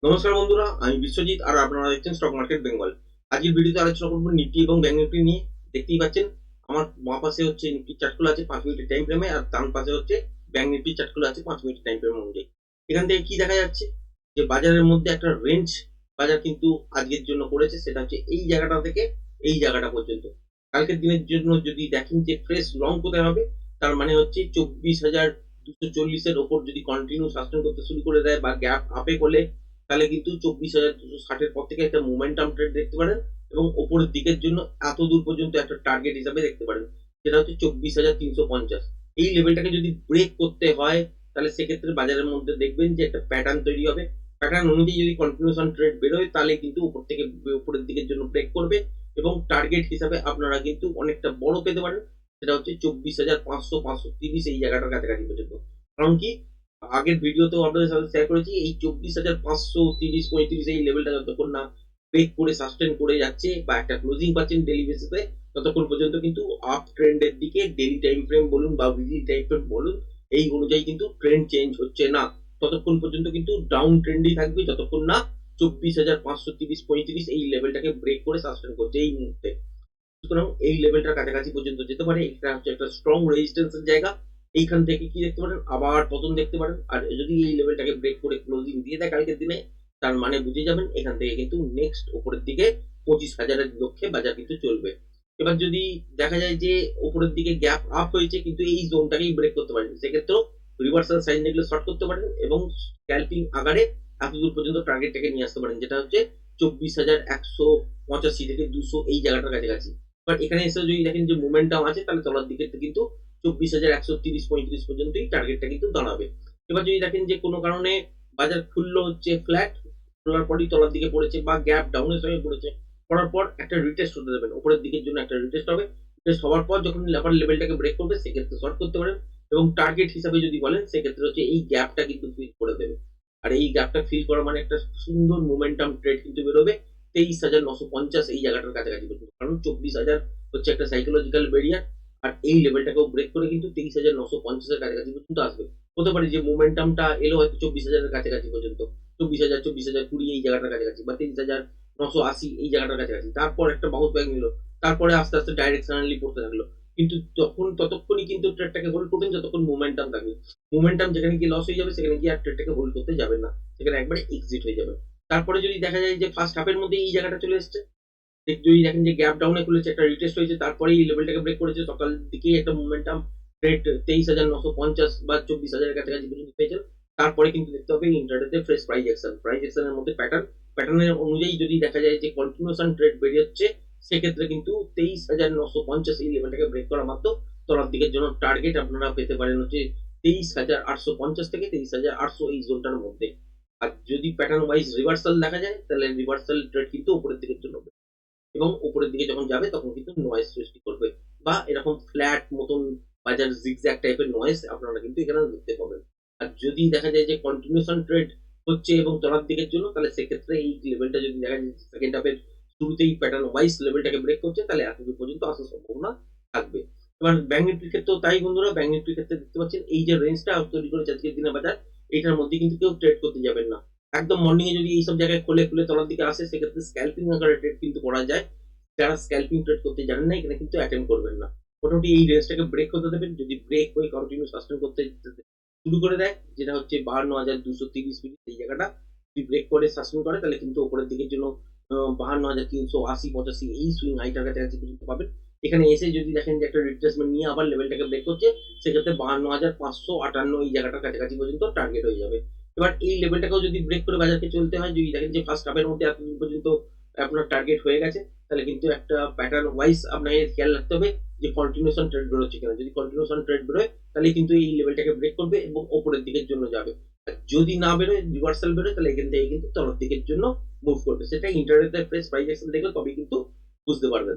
নমস্কার বন্ধুরা, আমি বিশ্বজিৎ আর আপনারা দেখছেন স্টক মার্কেট বেঙ্গল। আজকের ভিডিওতে আলোচনা করব নিফটি এবং ব্যাংক নিফটি নিয়ে। দেখতেই পাচ্ছেন আমার বাঁ পাশে হচ্ছে নিফটি চার্টগুলো আছে 5 মিনিটের টাইম ফ্রেমে, আর ডান পাশে হচ্ছে ব্যাংক নিফটি চার্টগুলো আছে 5 মিনিটের টাইম ফ্রেম অনুযায়ী। এখান থেকে কি দেখা যাচ্ছে যে বাজারের মধ্যে একটা রেঞ্জ বাজার কিন্তু আজকের জন্য করেছে, সেটা হচ্ছে এই জায়গাটা থেকে এই জায়গাটা পর্যন্ত। কালকের দিনের জন্য যদি দেখেন যে ফ্রেশ লং কোথায় হবে, তার মানে হচ্ছে 24,240-এর ওপর যদি কন্টিনিউ সাস্টেন করতে শুরু করে দেয় বা গ্যাপ আপে করলে, তাহলে কিন্তু 24,260-এর পর থেকে একটা মোমেন্টাম ট্রেড দেখতে পারেন এবং ওপরের দিকের জন্য এত দূর পর্যন্ত একটা টার্গেট হিসাবে দেখতে পারেন, যেটা হচ্ছে 24,350। এই লেভেলটাকে যদি ব্রেক করতে হয়, তাহলে সেক্ষেত্রে বাজারের মধ্যে দেখবেন যে একটা প্যাটার্ন তৈরি হবে। প্যাটার্ন অনুযায়ী যদি কন্টিনিউশন ট্রেড বেরোয়, তাহলে কিন্তু উপর থেকে উপরের দিকের জন্য ব্রেক করবে এবং টার্গেট হিসাবে আপনারা কিন্তু অনেকটা বড় পেতে পারেন, সেটা হচ্ছে 24,500-530 এই জায়গাটার কাছাকাছি পর্যন্ত। কারণ কি, আগের ভিডিওতেও আপনাদের সাথে শেয়ার করেছি, এই 24,530-35 এই লেভেলটা যতক্ষণ না ব্রেক করে সাস্টেন করে যাচ্ছে বা একটা ক্লোজিং পাচ্ছেন ডেইলি বেসিসে, ততক্ষণ পর্যন্ত কিন্তু আপ ট্রেন্ডের দিকে ডেইলি টাইম ফ্রেম বলুন বা উইকলি টাইম ফ্রেম বলুন, এই অনুযায়ী কিন্তু ট্রেন্ড চেঞ্জ হচ্ছে না। ততক্ষণ পর্যন্ত কিন্তু ডাউন ট্রেন্ডই থাকবে, যতক্ষণ না 24,530-35 এই লেভেলটাকে ব্রেক করে সাস্টেন করছে এই মুহূর্তে। সুতরাং এই লেভেলটার কাছাকাছি পর্যন্ত যেতে পারে। এটা হচ্ছে একটা স্ট্রং রেজিস্ট্যান্সের জায়গা। এইখান থেকে কি দেখতে পারেন, আবার পতন দেখতে পারেন। আর যদি এই লেভেলটাকে ব্রেক করে ক্লোজিং দিয়ে দেয় কালকের দিনে, তার মানে বুঝে যাবেন এখান থেকে কিন্তু নেক্সট উপরের দিকে 25,000-এর লক্ষ্যে বাজার কিন্তু চলবে। এবার যদি দেখা যায় যে উপরের দিকে গ্যাপ আপ হয়েছে কিন্তু এই জোনটাকেই ব্রেক করতে পারেন, সেক্ষেত্রেও রিভার্সাল সাইন দেখলে শর্ট করতে পারেন এবং স্ক্যাল্পিং আকারে এতদূর পর্যন্ত টার্গেটটাকে নিয়ে আসতে পারেন, যেটা হচ্ছে 24,185 থেকে 200 এই জায়গাটার কাছাকাছি। বাট এখানে এসে যদি দেখেন যে মোমেন্টাম আছে, তাহলে তলার দিকে কিন্তু 24,130-35 পর্যন্তই টার্গেটটা কিন্তু দাঁড়াবে। এবার যদি দেখেন যে কোনো কারণে বাজার খুললো হচ্ছে ফ্ল্যাট, খোলার পরই তলার দিকে পড়েছে বা গ্যাপ ডাউনের সঙ্গে পড়েছে, পড়ার পর একটা রিটেস্ট হতে দেবেন, উপরের দিকের জন্য একটা রিটেস্ট হবে। রিটেস্ট হওয়ার পর যখন আবার লেভেলটাকে ব্রেক করবে, সেক্ষেত্রে শর্ট করতে পারেন এবং টার্গেট হিসাবে যদি বলেন, সেক্ষেত্রে হচ্ছে এই গ্যাপটা কিন্তু ফিল করে দেবে। আর এই গ্যাপটা ফিল করা মানে একটা সুন্দর মোমেন্টাম ট্রেড কিন্তু বেরোবে 23,950 এই জায়গাটার কাছাকাছি পর্যন্ত। কারণ 24,000 হচ্ছে একটা সাইকোলজিক্যাল ব্যারিয়ার, আর এই লেভেলটাকেও ব্রেক করে কিন্তু 23,950-এর কাছাকাছি পর্যন্ত আসবে। হতে পারে যে মোমেন্টামটা এলো হয়তো 24,000-এর কাছাকাছি পর্যন্ত, 24,000, 24,020 এই জায়গাটার কাছাকাছি বা 23,980 এই জায়গাটার কাছাকাছি। তারপর একটা বাউন্স ব্যাক নিল, তারপরে আস্তে আস্তে ডাইরেকশনালি পড়তে থাকলো। কিন্তু ততক্ষণই কিন্তু ট্রেডটাকে হোল্ড করবেন যতক্ষণ মোমেন্টাম থাকবে। মোমেন্টাম যেখানে গিয়ে লস হয়ে যাবে, সেখানে গিয়ে আর ট্রেডটাকে হোল্ড করতে যাবেন না, সেখানে একবারে এক্সিট হয়ে যাবে। তারপরে যদি দেখা যায় যে ফার্স্ট হাফের মধ্যে এই জায়গাটা চলে এসছে, যদি দেখেন যে গ্যাপ ডাউনে খুলেছে, একটা রিটেস্ট হয়েছে, তারপরে এই লেভেলটাকে ব্রেক করেছে, সকাল দিকেই একটা মোমেন্টাম ট্রেড 23,950 বা 24,000-এর কাছাকাছি পর্যন্ত পেয়েছেন। তারপরে কিন্তু দেখতে হবে ইন্টারডেতে ফ্রেশ প্রাইস অ্যাকশন, প্রাইস অ্যাকশনের মধ্যে প্যাটার্নের অনুযায়ী যদি দেখা যায় যে কন্টিনিউশন ট্রেড বেরিয়ে হচ্ছে, সেক্ষেত্রে কিন্তু 23,950 এই লেভেলটাকে ব্রেক করা মাত্র তলার দিকের জন্য টার্গেট আপনারা পেতে পারেন হচ্ছে 23,850 থেকে 23,800 এই জোনটার মধ্যে। আর যদি প্যাটার্ন ওয়াইজ রিভার্সাল দেখা যায়, তাহলে রিভার্সাল ট্রেড কিন্তু উপরের দিকের জন্য এবং উপরের দিকে যখন যাবে তখন কিন্তু নয়েজ সৃষ্টি করবে বা এরকম ফ্ল্যাট মতন বাজার জিগজ্যাগ টাইপের নয়েজ আপনারা কিন্তু এখানে দেখতে পাবেন। আর যদি দেখা যায় যে কন্টিনিউশন ট্রেড হচ্ছে এবং তলার দিকের জন্য, তাহলে সেক্ষেত্রে এই লেভেলটা যদি দেখা যায় সেকেন্ড হাফের শুরুতেই প্যাটার্ন ওয়াইজ লেভেলটাকে ব্রেক করছে, তাহলে এতদূর পর্যন্ত আসার সম্ভাবনা থাকবে। এবার ব্যাংক নিফটির ক্ষেত্রেও তাই বন্ধুরা, ব্যাংক নিফটির ক্ষেত্রে দেখতে পাচ্ছেন এই যে রেঞ্জটা তৈরি করেছে আজকের দিনে বাজার, এইটার মধ্যে কিন্তু কেউ ট্রেড করতে যাবেন না। একদম মর্নিং এ যদি এইসব জায়গায় খুলে খুলে তলার দিকে আসে, সেক্ষেত্রে স্ক্যাল্পিং আকারে ট্রেড কিন্তু করা যায়। যারা স্ক্যাল্পিং ট্রেড করতে জানেন না, এখানে কিন্তু অ্যাটেম্প করবেন না। মোটামুটি এই রেঞ্জটাকে ব্রেক হতে দেবেন। যদি ব্রেক হয়ে কন্টিনিউ সাস্টেন করতে শুরু করে দেয়, যেটা হচ্ছে 52,230 মিনিট এই জায়গাটা যদি ব্রেক করে সাস্টেন করে, তাহলে কিন্তু উপরের দিকের জন্য 52,380-85 এই সুইং হাইটার কাছাকাছি পর্যন্ত পাবেন। এখানে এসে যদি দেখেন যে একটা রিট্রেসমেন্ট নিয়ে আবার লেভেলটাকে ব্রেক করছে, সেক্ষেত্রে 52,558 এই জায়গাটার কাছাকাছি পর্যন্ত টার্গেট হয়ে যাবে। এবার এই লেভেলটাকেও যদি ব্রেক করে বাজারকে চলতে হয়, যদি দেখেন যে ফার্স্ট হাফের মধ্যে এতদিন পর্যন্ত আপনার টার্গেট হয়ে গেছে, তাহলে কিন্তু একটা প্যাটার্ন ওয়াইজ আপনাকে খেয়াল রাখতে হবে যে কন্টিনিউশন ট্রেড বেরোচ্ছে কিনা। যদি কন্টিনিউশন ট্রেড বেরোয়, তাহলে কিন্তু এই লেভেলটাকে ব্রেক করবে এবং ওপরের দিকের জন্য যাবে। আর যদি না বেরোয়, রিভার্সাল বেরোয়, তাহলে এখান থেকে কিন্তু তলার দিকের জন্য মুভ করবে। সেটা ইন্টারনেটের প্রেস প্রাইস অ্যাকশন দেখলে তবেই কিন্তু বুঝতে পারবেন।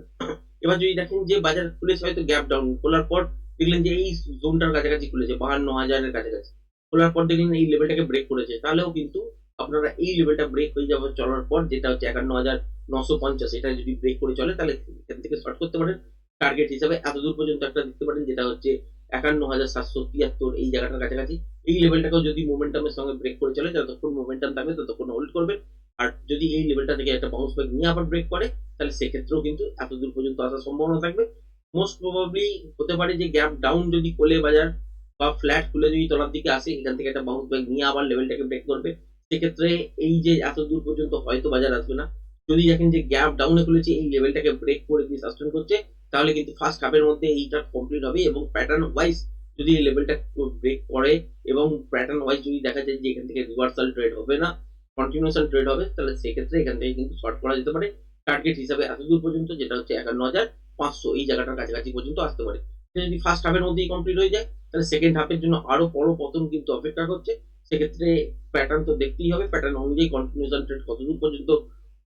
এবার যদি দেখেন যে বাজার খুলেছে হয়তো গ্যাপ ডাউন, খোলার পর দেখলেন যে এই জোনটার কাছাকাছি খুলেছে 52,000-এর কাছাকাছি, খোলার পর দেখলেন এই লেভেলটাকে ব্রেক করেছে, তাহলেও কিন্তু আপনারা এই লেভেলটা ব্রেক হয়ে যাবে চলার পর, যেটা হচ্ছে 51,950, এটা যদি ব্রেক করে চলে, তাহলে এখান থেকে শর্ট করতে পারেন। টার্গেট হিসাবে এতদূর পর্যন্ত একটা দেখতে পারেন, যেটা হচ্ছে 51,773 এই জায়গাটার কাছাকাছি। এই লেভেলটাকেও যদি মোমেন্টামের সঙ্গে ব্রেক করে চলে, যতক্ষণ মোমেন্টাম থাকবে ততক্ষণ হোল্ড করবে। আর যদি এই লেভেলটা থেকে একটা বাউন্স ব্যাক নিয়ে আবার ব্রেক করে, তাহলে সেক্ষেত্রেও কিন্তু এত দূর পর্যন্ত আসার সম্ভাবনা থাকবে। মোস্ট প্রবাবলি হতে পারে যে গ্যাপ ডাউন যদি খোলে বাজার বা ফ্ল্যাট খুলে যদি তলার দিকে আসে, এখান থেকে একটা বাউন্স ব্যাক নিয়ে আবার লেভেলটাকে ব্রেক করবে। সেক্ষেত্রে এই যে এত দূর পর্যন্ত হয়তো বাজার আসবে না। যদি দেখেন যে গ্যাপ ডাউনে খুলেছে, এই লেভেলটাকে ব্রেক করে দিয়ে সাস্টেন করছে, তাহলে কিন্তু ফার্স্ট হাফের মধ্যে এইটা কমপ্লিট হবে। এবং প্যাটার্ন ওয়াইজ যদি এই লেভেলটা ব্রেক করে এবং প্যাটার্ন ওয়াইজ যদি দেখা যায় যে এখান থেকে রিভার্সাল ট্রেড হবে না, কন্টিনিউশন ট্রেড হবে, তাহলে সেক্ষেত্রে এখান থেকে কিন্তু শর্ট করা যেতে পারে। টার্গেট হিসাবে এত দূর পর্যন্ত, যেটা হচ্ছে ৫১,৫০০, এই জায়গাটার কাছাকাছি পর্যন্ত আসতে পারে। এটা যদি ফার্স্ট হাফের মধ্যেই কমপ্লিট হয়ে যায়, তাহলে সেকেন্ড হাফের জন্য আরো বড় পতন কিন্তু অপেক্ষা করছে। সেক্ষেত্রে প্যাটার্ন তো দেখতেই হবে, প্যাটার্ন অনুযায়ী কন্টিনিউশন ট্রেড কতদূর পর্যন্ত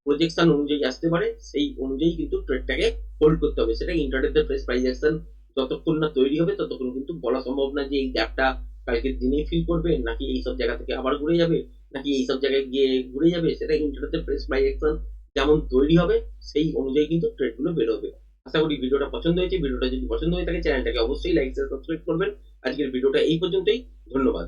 প্রজেকশন অনুযায়ী আসতে পারে, সেই অনুযায়ী কিন্তু ট্রেডটাকে হোল্ড করতে হবে। সেটা ইন্টারডেতে ফ্রেশ প্রাইস অ্যাকশন যতক্ষণ না তৈরি হবে, ততক্ষণ কিন্তু বলা সম্ভব না যে এই গ্যাপটা কালকের দিনেই ফিল করবে, নাকি এইসব জায়গা থেকে আবার ঘুরে যাবে, নাকি এইসব জায়গায় গিয়ে ঘুরে যাবে। সেটা ইন্টারডেতে ফ্রেশ প্রাইস অ্যাকশন যেমন তৈরি হবে, সেই অনুযায়ী কিন্তু ট্রেডগুলো বেরোবে। আশা করি ভিডিওটা পছন্দ হয়েছে। ভিডিওটা যদি পছন্দ হয়ে থাকে, চ্যানেলটাকে অবশ্যই লাইক শেয়ার সাবস্ক্রাইব করবেন। আজকের ভিডিওটা এই পর্যন্তই। ধন্যবাদ।